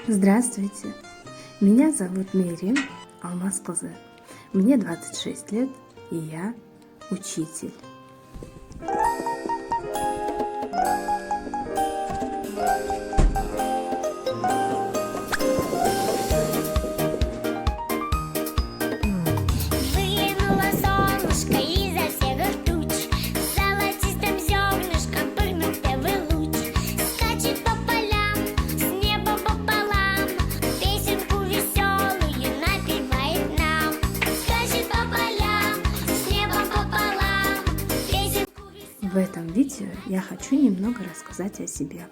Здравствуйте, меня зовут Мерим Алмазқызы, мне 26 лет, и я учитель. Выглянуло солнышко из-за серых туч, золотистым зернышком пырнутый луч скачет по полям, с неба пополам, песенку веселую напевает нам. Скачет по полям, с неба пополам, песенку веселую. В этом видео я хочу немного рассказать о себе.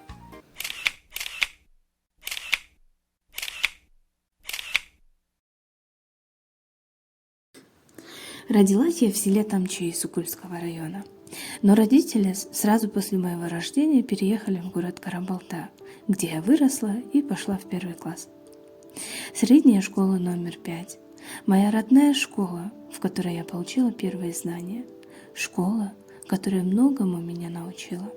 Родилась я в селе Тамчи Исукульского района, но родители сразу после моего рождения переехали в город Карабалта, где я выросла и пошла в 1 класс. Средняя школа номер 5. Моя родная школа, в которой я получила первые знания. Школа, которая многому меня научила.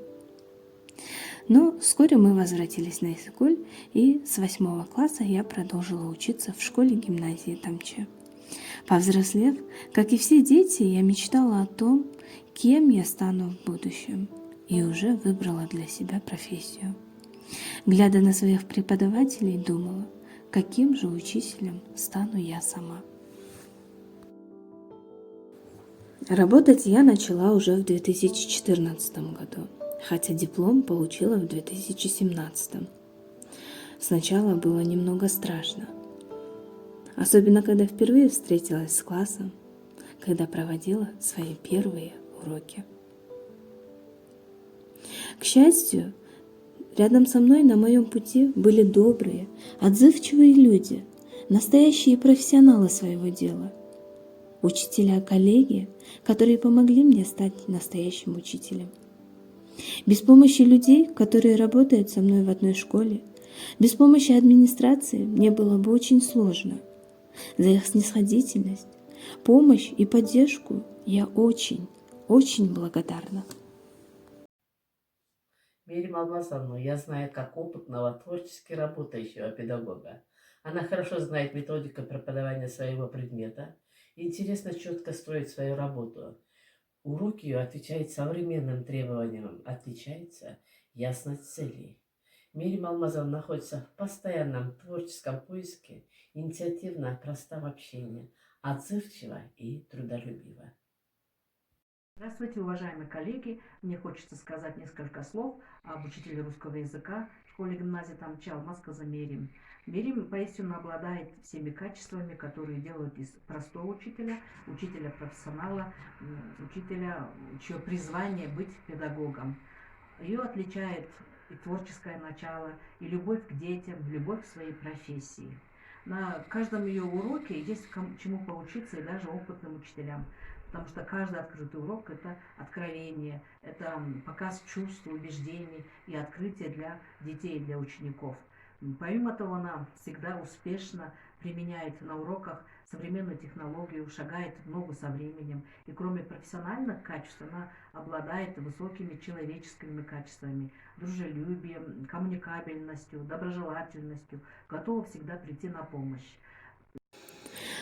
Но вскоре мы возвратились на Исыкуль, и с 8 класса я продолжила учиться в школе-гимназии Тамчи. Повзрослев, как и все дети, я мечтала о том, кем я стану в будущем, и уже выбрала для себя профессию. Глядя на своих преподавателей, думала, каким же учителем стану я сама. Работать я начала уже в 2014 году, хотя диплом получила в 2017. Сначала было немного страшно. Особенно, когда впервые встретилась с классом, когда проводила свои первые уроки. К счастью, рядом со мной на моем пути были добрые, отзывчивые люди, настоящие профессионалы своего дела, учителя-коллеги, которые помогли мне стать настоящим учителем. Без помощи людей, которые работают со мной в одной школе, без помощи администрации мне было бы очень сложно. За их снисходительность, помощь и поддержку я очень благодарна. Мерим Алмазовну я знаю как опытного, творчески работающего педагога. Она хорошо знает методику преподавания своего предмета и интересно, четко строит свою работу. Уроки ее отвечают современным требованиям, отличается ясность целей. Мерим Алмазовна находится в постоянном творческом поиске, инициативно, проста в общении, отзывчива и трудолюбива. Здравствуйте, уважаемые коллеги! Мне хочется сказать несколько слов об учителе русского языка в школе-гимназии Тамчи Алмазқызы Мерим. Мерим поистину обладает всеми качествами, которые делают из простого учителя, учителя-профессионала, учителя, чье призвание быть педагогом. Ее отличает и творческое начало, и любовь к детям, любовь к своей профессии. На каждом ее уроке есть чему поучиться и даже опытным учителям. Потому что каждый открытый урок – это откровение, это показ чувств, убеждений и открытие для детей, для учеников. Помимо того, она всегда успешно применяет на уроках современную технологию, шагает в ногу со временем. И кроме профессиональных качеств, она обладает высокими человеческими качествами, дружелюбием, коммуникабельностью, доброжелательностью, готова всегда прийти на помощь.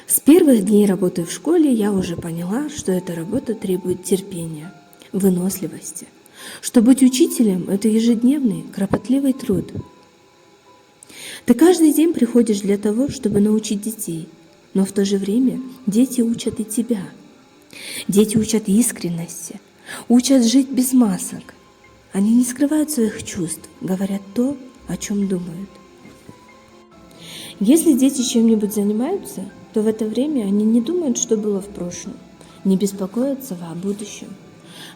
С первых дней работы в школе я уже поняла, что эта работа требует терпения, выносливости, что быть учителем – это ежедневный, кропотливый труд. Ты каждый день приходишь для того, чтобы научить детей, но в то же время дети учат и тебя. Дети учат искренности, учат жить без масок. Они не скрывают своих чувств, говорят то, о чем думают. Если дети чем-нибудь занимаются, то в это время они не думают, что было в прошлом, не беспокоятся о будущем.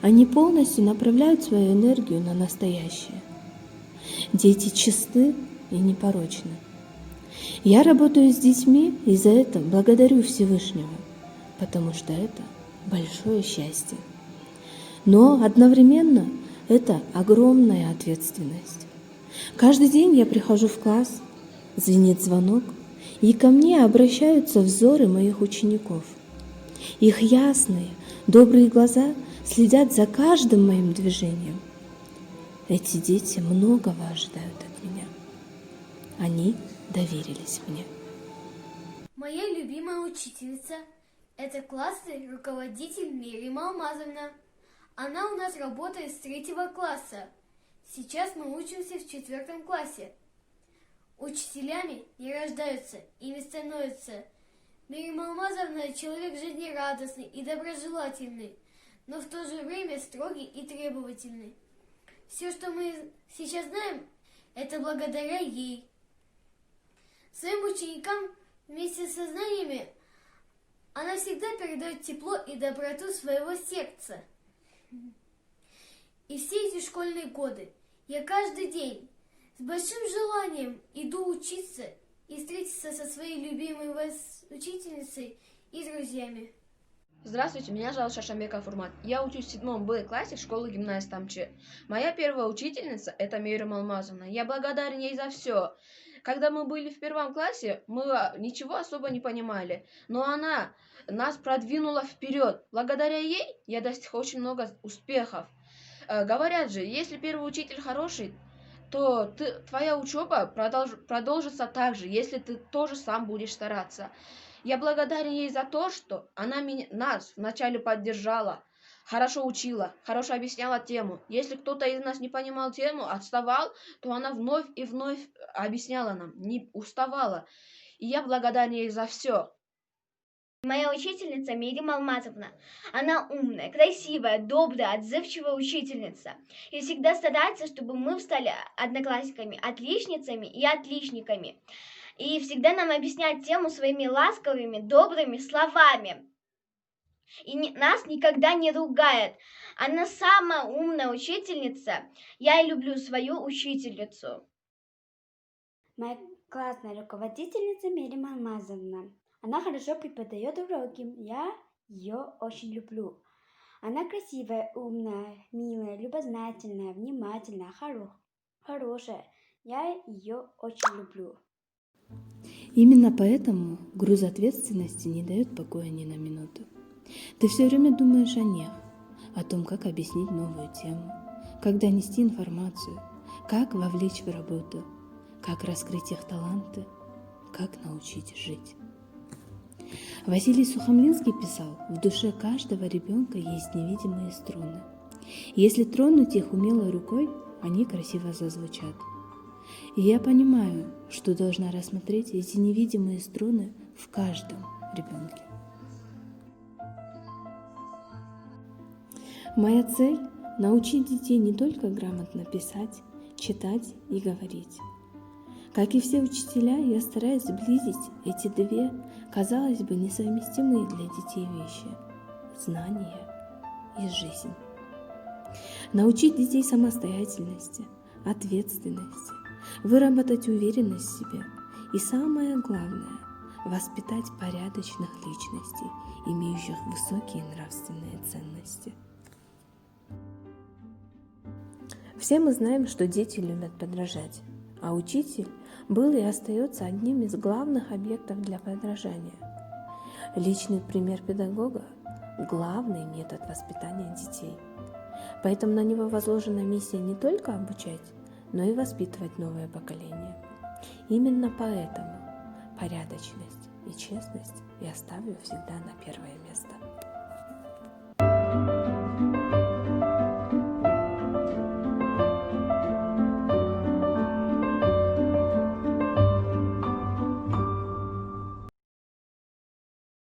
Они полностью направляют свою энергию на настоящее. Дети чисты и непорочны. Я работаю с детьми и за это благодарю Всевышнего, потому что это большое счастье. Но одновременно это огромная ответственность. Каждый день я прихожу в класс, звенит звонок, и ко мне обращаются взоры моих учеников. Их ясные, добрые глаза следят за каждым моим движением. Эти дети многого ожидают от меня. Они доверились мне. Моя любимая учительница – это классный руководитель Мерим Алмазовна. Она у нас работает с 3 класса. Сейчас мы учимся в 4 классе. Учителями не рождаются, ими становятся. Мерим Алмазовна – человек жизнерадостный и доброжелательный, но в то же время строгий и требовательный. Все, что мы сейчас знаем, это благодаря ей. Своим ученикам вместе со знаниями она всегда передает тепло и доброту своего сердца. И все эти школьные годы я каждый день с большим желанием иду учиться и встретиться со своей любимой учительницей и друзьями. Здравствуйте, меня зовут Шашамбека Фурмат. Я учусь в 7 Б классе школы гимназии Тамчи. Моя первая учительница – это Мерим Алмазовна. Я благодарен ей за все. Когда мы были в 1 классе, мы ничего особо не понимали, но она нас продвинула вперед. Благодаря ей я достиг очень много успехов. Говорят же, если первый учитель хороший, то твоя учеба продолжится так же, если ты тоже сам будешь стараться. Я благодарен ей за то, что она нас вначале поддержала, хорошо учила, хорошо объясняла тему. Если кто-то из нас не понимал тему, отставал, то она вновь и вновь объясняла нам, не уставала. И я благодарен ей за все. Моя учительница Мерим Алмазовна. Она умная, красивая, добрая, отзывчивая учительница. И всегда старается, чтобы мы стали одноклассниками, отличницами и отличниками. И всегда нам объясняет тему своими ласковыми, добрыми словами. И нас никогда не ругает. Она самая умная учительница. Я и люблю свою учительницу. Моя классная руководительница Мерим Алмазовна. Она хорошо преподает уроки. Я ее очень люблю. Она красивая, умная, милая, любознательная, внимательная, хорошая. Я ее очень люблю. Именно поэтому груз ответственности не дает покоя ни на минуту. Ты все время думаешь о них, о том, как объяснить новую тему, как донести информацию, как вовлечь в работу, как раскрыть их таланты, как научить жить. Василий Сухомлинский писал: в душе каждого ребенка есть невидимые струны. Если тронуть их умелой рукой, они красиво зазвучат. И я понимаю, что должна рассмотреть эти невидимые струны в каждом ребенке. Моя цель – научить детей не только грамотно писать, читать и говорить. Как и все учителя, я стараюсь сблизить эти две, казалось бы, несовместимые для детей вещи – знания и жизнь. Научить детей самостоятельности, ответственности, выработать уверенность в себе и, самое главное, воспитать порядочных личностей, имеющих высокие нравственные ценности. Все мы знаем, что дети любят подражать, а учитель был и остается одним из главных объектов для подражания. Личный пример педагога – главный метод воспитания детей. Поэтому на него возложена миссия не только обучать, но и воспитывать новое поколение. Именно поэтому порядочность и честность я ставлю всегда на первое место.